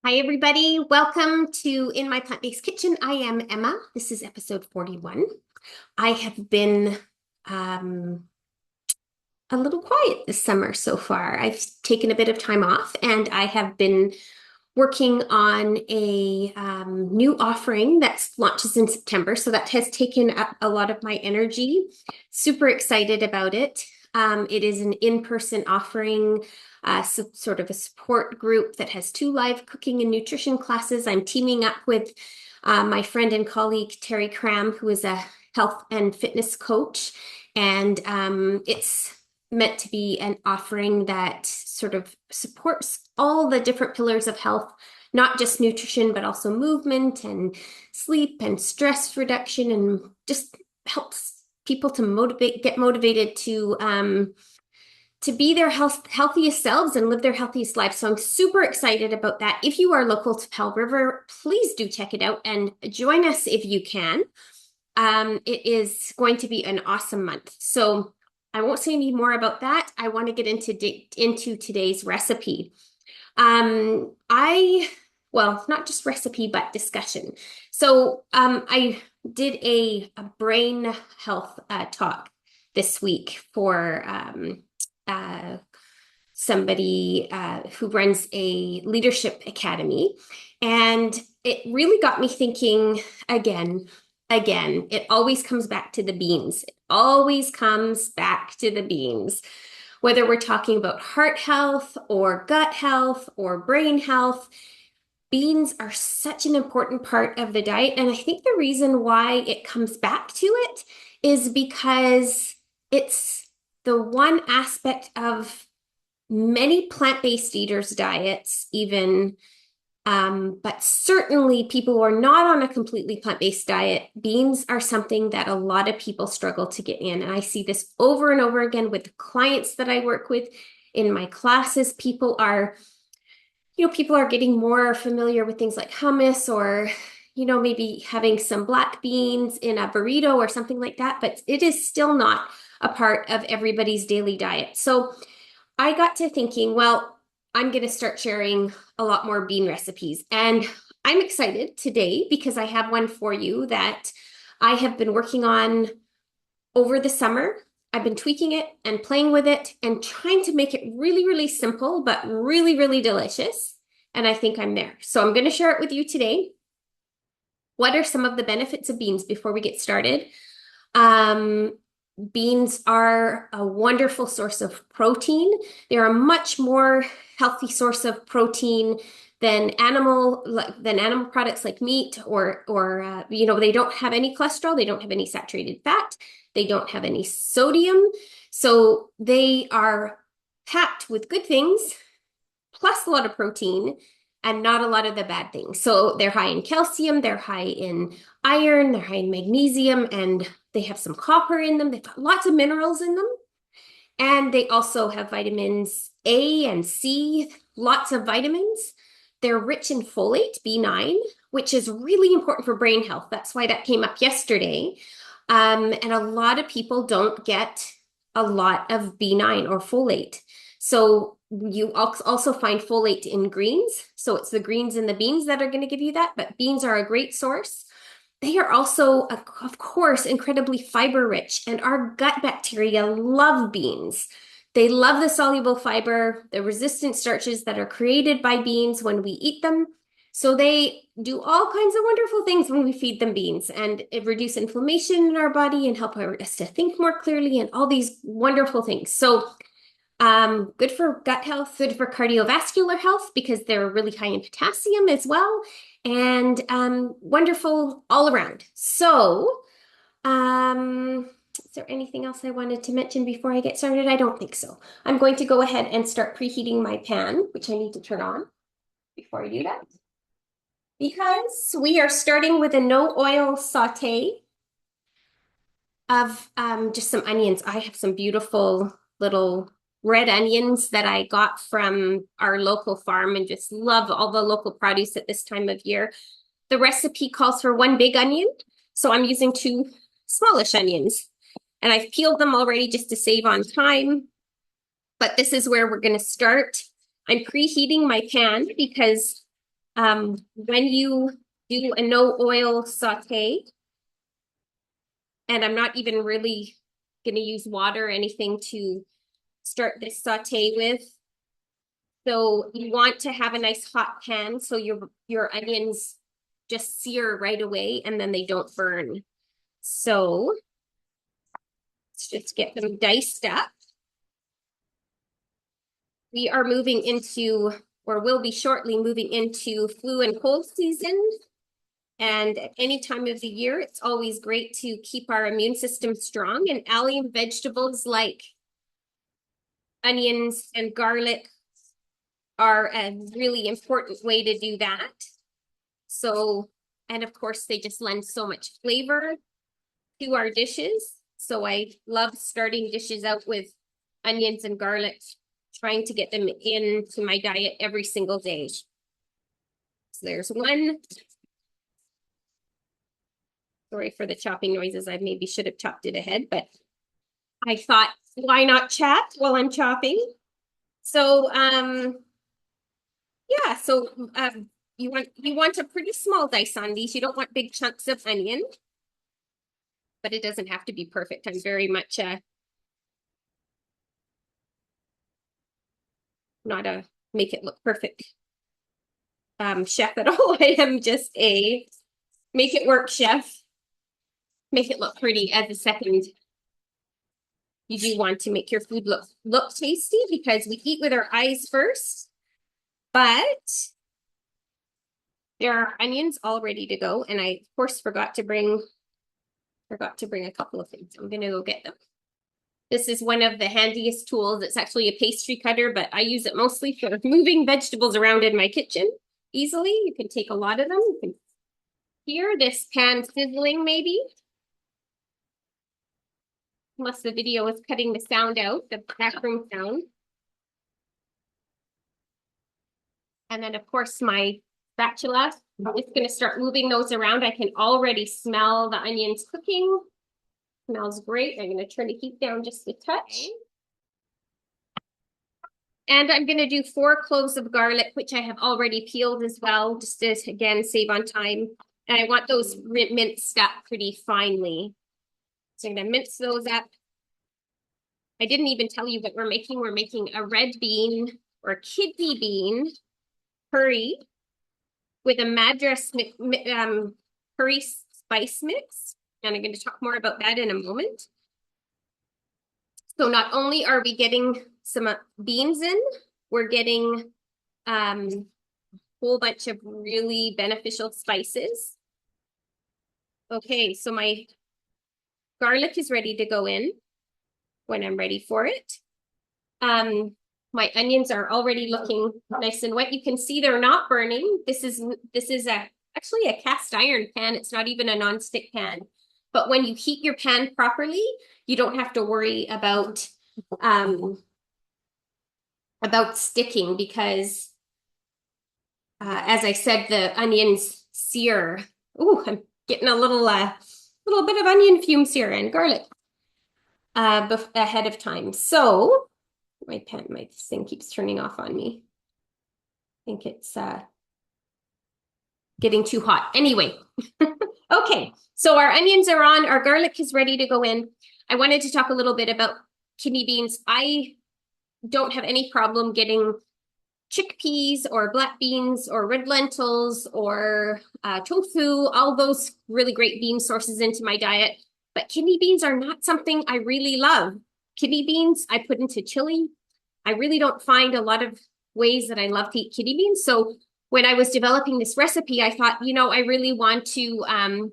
Hi, everybody. Welcome to In My Plant-Based Kitchen. I am Emma. This is episode 41. I have been um, a little quiet this summer so far. I've taken a bit of time off and I have been working on a new offering that launches in September. So that has taken up a lot of my energy. Super excited about it. It is an in-person offering, sort of a support group that has 2 live cooking and nutrition classes. I'm teaming up with my friend and colleague, Terry Cram, who is a health and fitness coach. And it's meant to be an offering that sort of supports all the different pillars of health, not just nutrition, but also movement and sleep and stress reduction, and just helps people to get motivated to be their healthiest selves and live their healthiest lives. So I'm super excited about that. If you are local to Pell River, please do check it out and join us if you can. It is going to be an awesome month. So I won't say any more about that. I want to get into today's recipe. Well, not just recipe, but discussion. So I did a brain health talk this week for uh, somebody who runs a leadership academy. And it really got me thinking again, it always comes back to the beans. It always comes back to the beans. Whether we're talking about heart health or gut health or brain health, beans are such an important part of the diet. And I think the reason why it comes back to it is because it's the one aspect of many plant-based eaters' diets, even, but certainly people who are not on a completely plant-based diet, beans are something that a lot of people struggle to get in. And I see this over and over again with the clients that I work with in my classes. People are getting more familiar with things like hummus or, maybe having some black beans in a burrito or something like that, but it is still not a part of everybody's daily diet. So I got to thinking, well, I'm going to start sharing a lot more bean recipes. And I'm excited today because I have one for you that I have been working on over the summer. I've been tweaking it and playing with it and trying to make it really, really simple, but really, really delicious. And I think I'm there. So I'm going to share it with you today. What are some of the benefits of beans before we get started? Um, Beans are a wonderful source of protein. They're a much more healthy source of protein than animal products like meat or they don't have any cholesterol, they don't have any saturated fat, they don't have any sodium. So they are packed with good things plus a lot of protein and not a lot of the bad things. So they're high in calcium, they're high in iron, they're high in magnesium, and they have some copper in them. They've got lots of minerals in them. And they also have vitamins A and C, lots of vitamins. They're rich in folate, B9, which is really important for brain health. That's why that came up yesterday. And a lot of people don't get a lot of B9 or folate. So you also find folate in greens. So it's the greens and the beans that are going to give you that, but beans are a great source. They are also, of course, incredibly fiber rich, and our gut bacteria love beans. They love the soluble fiber, the resistant starches that are created by beans when we eat them. So they do all kinds of wonderful things when we feed them beans, and it reduce inflammation in our body and help us to think more clearly and all these wonderful things. So good for gut health, good for cardiovascular health because they're really high in potassium as well, and wonderful all around. So, is there anything else I wanted to mention before I get started? I don't think so. I'm going to go ahead and start preheating my pan, which I need to turn on before I do that, because we are starting with a no oil saute of just some onions. I have some beautiful little red onions that I got from our local farm and just love all the local produce at this time of year. The recipe calls for 1 big onion, so I'm using 2 smallish onions. And I've peeled them already just to save on time. But this is where we're going to start. I'm preheating my pan because When you do a no oil saute, and I'm not even really going to use water or anything to start this saute with. So you want to have a nice hot pan so your onions just sear right away and then they don't burn. So let's just get them diced up. We are moving into, or will be shortly moving into flu and cold season. And at any time of the year, it's always great to keep our immune system strong. And allium vegetables like onions and garlic are a really important way to do that. So, and of course, they just lend so much flavor to our dishes. So I love starting dishes out with onions and garlic, trying to get them into my diet every single day. So there's one. Sorry for the chopping noises. I maybe should have chopped it ahead, but I thought, why not chat while I'm chopping? So, yeah, so you want a pretty small dice on these. You don't want big chunks of onion, but it doesn't have to be perfect. I'm very much not a make it look perfect chef at all. I am just a make it work chef. Make it look pretty as a second. You do want to make your food look tasty because we eat with our eyes first, but there are onions all ready to go. And I, of course, forgot to bring a couple of things. I'm gonna go get them. This is one of the handiest tools. It's actually a pastry cutter, but I use it mostly for moving vegetables around in my kitchen easily. You can take a lot of them. You can hear this pan sizzling maybe. Unless the video is cutting the sound out, the background sound. And then of course my spatula, I'm just gonna start moving those around. I can already smell the onions cooking. Smells great. I'm gonna turn the heat down just a touch. And I'm gonna do 4 cloves of garlic, which I have already peeled as well, just to, again, save on time. And I want those minced up pretty finely. So I'm gonna mince those up. I didn't even tell you what we're making. We're making a red bean or kidney bean curry with a Madras curry spice mix. And I'm going to talk more about that in a moment. So not only are we getting some beans in, we're getting a whole bunch of really beneficial spices. Okay, so my garlic is ready to go in when I'm ready for it. My onions are already looking nice and wet. You can see they're not burning. This is actually a cast iron pan. It's not even a non-stick pan. But when you heat your pan properly, you don't have to worry about sticking because, as I said, the onions sear. Ooh, I'm getting a little bit of onion fumes here and garlic ahead of time. So my thing keeps turning off on me. I think it's getting too hot. Anyway, okay, so our onions are on, our garlic is ready to go in. I wanted to talk a little bit about kidney beans. I don't have any problem getting chickpeas or black beans or red lentils or tofu, all those really great bean sources into my diet. But kidney beans are not something I really love. Kidney beans I put into chili. I really don't find a lot of ways that I love to eat kidney beans. So when I was developing this recipe, I thought, you know, I really want to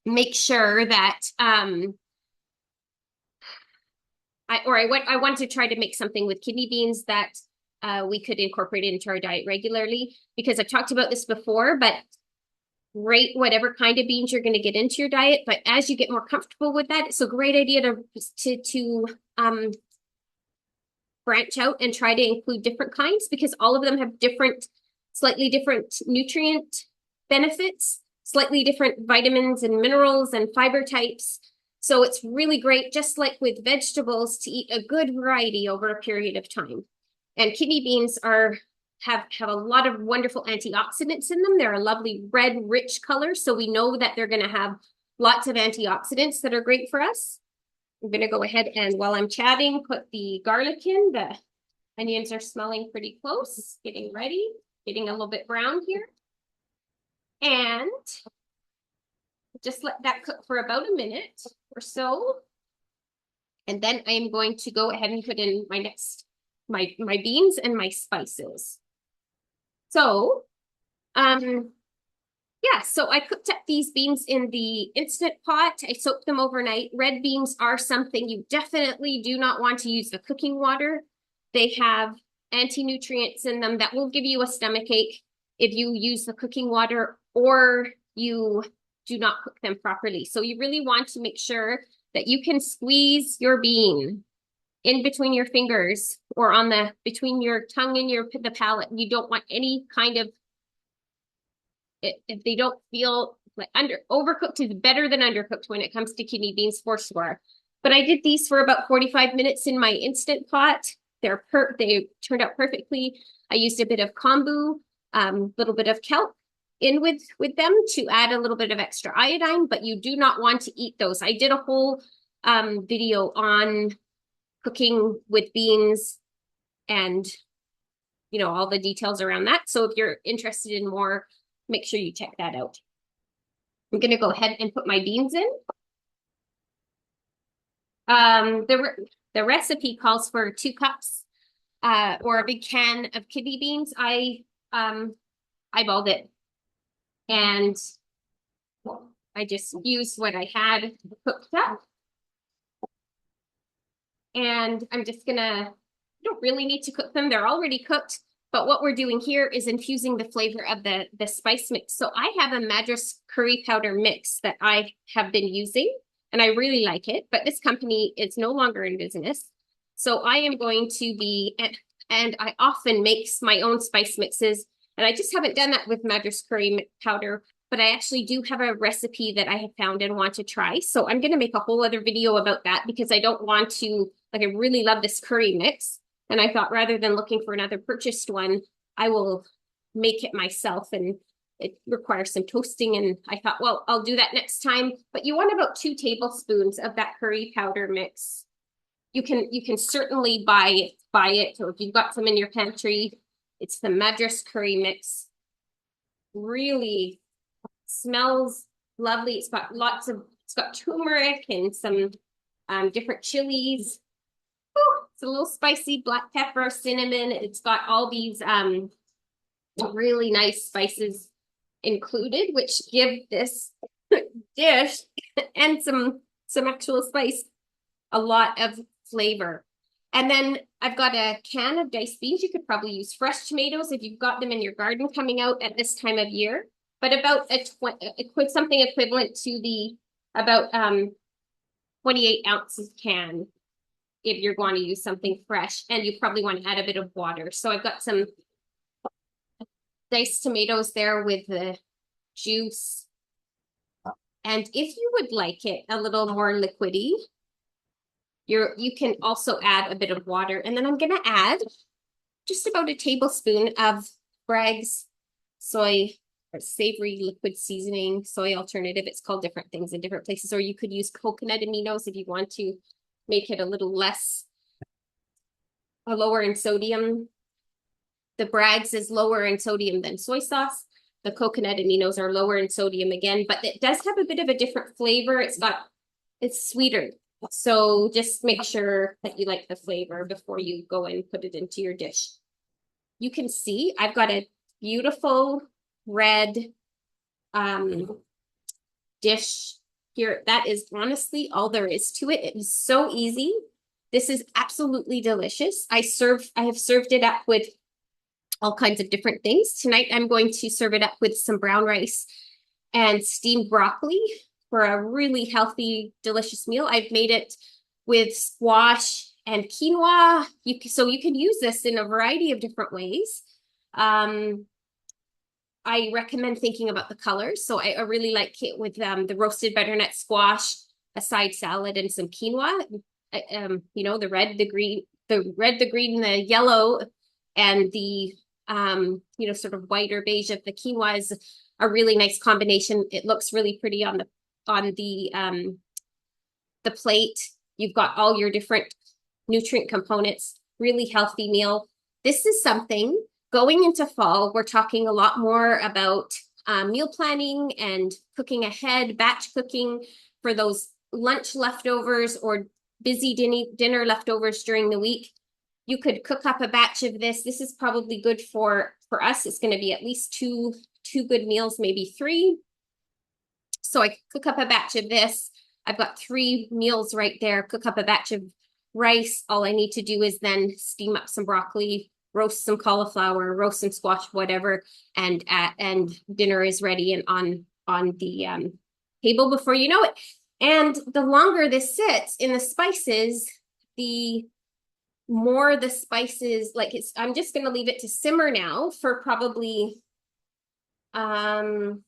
make sure that I want to try to make something with kidney beans that we could incorporate into our diet regularly, because I've talked about this before, but rate whatever kind of beans you're going to get into your diet. But as you get more comfortable with that, it's a great idea to branch out and try to include different kinds, because all of them have slightly different nutrient benefits, slightly different vitamins and minerals and fiber types. So it's really great, just like with vegetables, to eat a good variety over a period of time. And kidney beans are have a lot of wonderful antioxidants in them. They're a lovely red, rich color. So we know that they're going to have lots of antioxidants that are great for us. I'm going to go ahead and while I'm chatting, put the garlic in. The onions are smelling pretty close, getting ready, getting a little bit brown here. And just let that cook for about a minute or so. And then I'm going to go ahead and put in my beans and my spices. So, yeah, so I cooked up these beans in the Instant Pot. I soaked them overnight. Red beans are something you definitely do not want to use the cooking water. They have anti-nutrients in them that will give you a stomach ache if you use the cooking water or you do not cook them properly. So you really want to make sure that you can squeeze your bean in between your fingers or on between your tongue and the palate. You don't want any kind of if they don't feel like overcooked is better than undercooked when it comes to kidney beans for sure. But I did these for about 45 minutes in my Instant Pot. They turned out perfectly. I used a bit of kombu, little bit of kelp in with them to add a little bit of extra iodine, but you do not want to eat those. I did a whole video on cooking with beans and all the details around that. So if you're interested in more, make sure you check that out. I'm going to go ahead and put my beans in. The recipe calls for 2 cups or a big can of kidney beans. I eyeballed it and I just used what I had cooked up. And I'm just gonna, you don't really need to cook them. They're already cooked. But what we're doing here is infusing the flavor of the spice mix. So I have a Madras curry powder mix that I have been using, and I really like it. But this company is no longer in business. So I am going to be, and I often make my own spice mixes, and I just haven't done that with Madras curry powder. But I actually do have a recipe that I have found and want to try. So I'm going to make a whole other video about that because I don't want to, I really love this curry mix. And I thought rather than looking for another purchased one, I will make it myself, and it requires some toasting. And I thought, well, I'll do that next time. But you want about 2 tablespoons of that curry powder mix. You can certainly buy it, or if you've got some in your pantry, it's the Madras curry mix. Really smells lovely. It's got turmeric and some different chilies. It's a little spicy, black pepper, cinnamon. It's got all these really nice spices included, which give this dish and some actual spice a lot of flavor. And then I've got a can of diced beans. You could probably use fresh tomatoes if you've got them in your garden coming out at this time of year. But about something equivalent to the about 28 ounces can if you're going to use something fresh, and you probably want to add a bit of water. So I've got some diced tomatoes there with the juice. And if you would like it a little more liquidy, you can also add a bit of water. And then I'm going to add just about a tablespoon of Bragg's soy or savory liquid seasoning, soy alternative. It's called different things in different places, or you could use coconut aminos if you want to make it a little lower in sodium. The Bragg's is lower in sodium than soy sauce. The coconut aminos are lower in sodium again, but it does have a bit of a different flavor. It's sweeter. So just make sure that you like the flavor before you go and put it into your dish. You can see I've got a beautiful red dish here. That is honestly all there is to it. It is so easy. This is absolutely delicious. I have served it up with all kinds of different things. Tonight, I'm going to serve it up with some brown rice and steamed broccoli for a really healthy, delicious meal. I've made it with squash and quinoa. So you can use this in a variety of different ways. I recommend thinking about the colors. So I really like it with the roasted butternut squash, a side salad, and some quinoa. The red, the green, the yellow, and the sort of white or beige of the quinoa is a really nice combination. It looks really pretty on the plate. You've got all your different nutrient components, really healthy meal. This is something going into fall, we're talking a lot more about meal planning and cooking ahead, batch cooking for those lunch leftovers or busy dinner leftovers during the week. You could cook up a batch of this. This is probably good for us. It's going to be at least two good meals, maybe three. So I cook up a batch of this. I've got 3 meals right there. Cook up a batch of rice. All I need to do is then steam up some broccoli, roast some cauliflower, roast some squash, whatever, and dinner is ready and on the table before you know it. And the longer this sits in the spices, the more the spices, like I'm just going to leave it to simmer now for probably simmer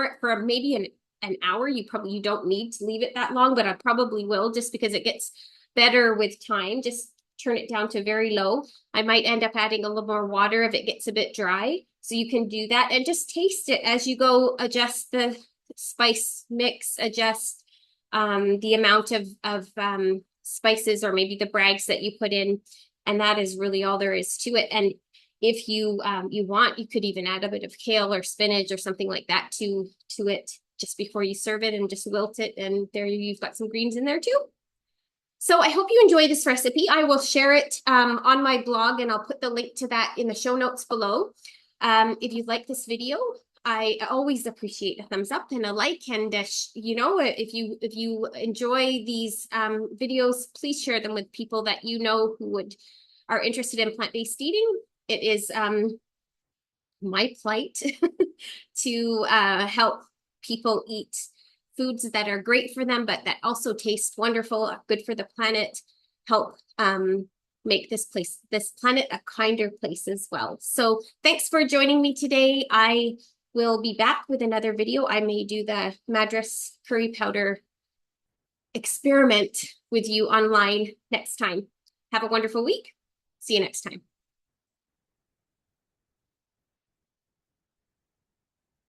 it for maybe an hour. You don't need to leave it that long, but I probably will just because it gets better with time. Just turn it down to very low. I might end up adding a little more water if it gets a bit dry. So you can do that and just taste it as you go, adjust the spice mix, adjust the amount of spices or maybe the brags that you put in. And that is really all there is to it. And if you want, you could even add a bit of kale or spinach or something like that to it just before you serve it and just wilt it. And there you've got some greens in there too. So I hope you enjoy this recipe. I will share it on my blog and I'll put the link to that in the show notes below. If you like this video, I always appreciate a thumbs up and a like. And if you enjoy these videos, please share them with people that you know who are interested in plant-based eating. It is my plight to help people eat foods that are great for them, but that also taste wonderful, good for the planet, help make this planet a kinder place as well. So thanks for joining me today. I will be back with another video. I may do the Madras curry powder experiment with you online next time. Have a wonderful week. See you next time.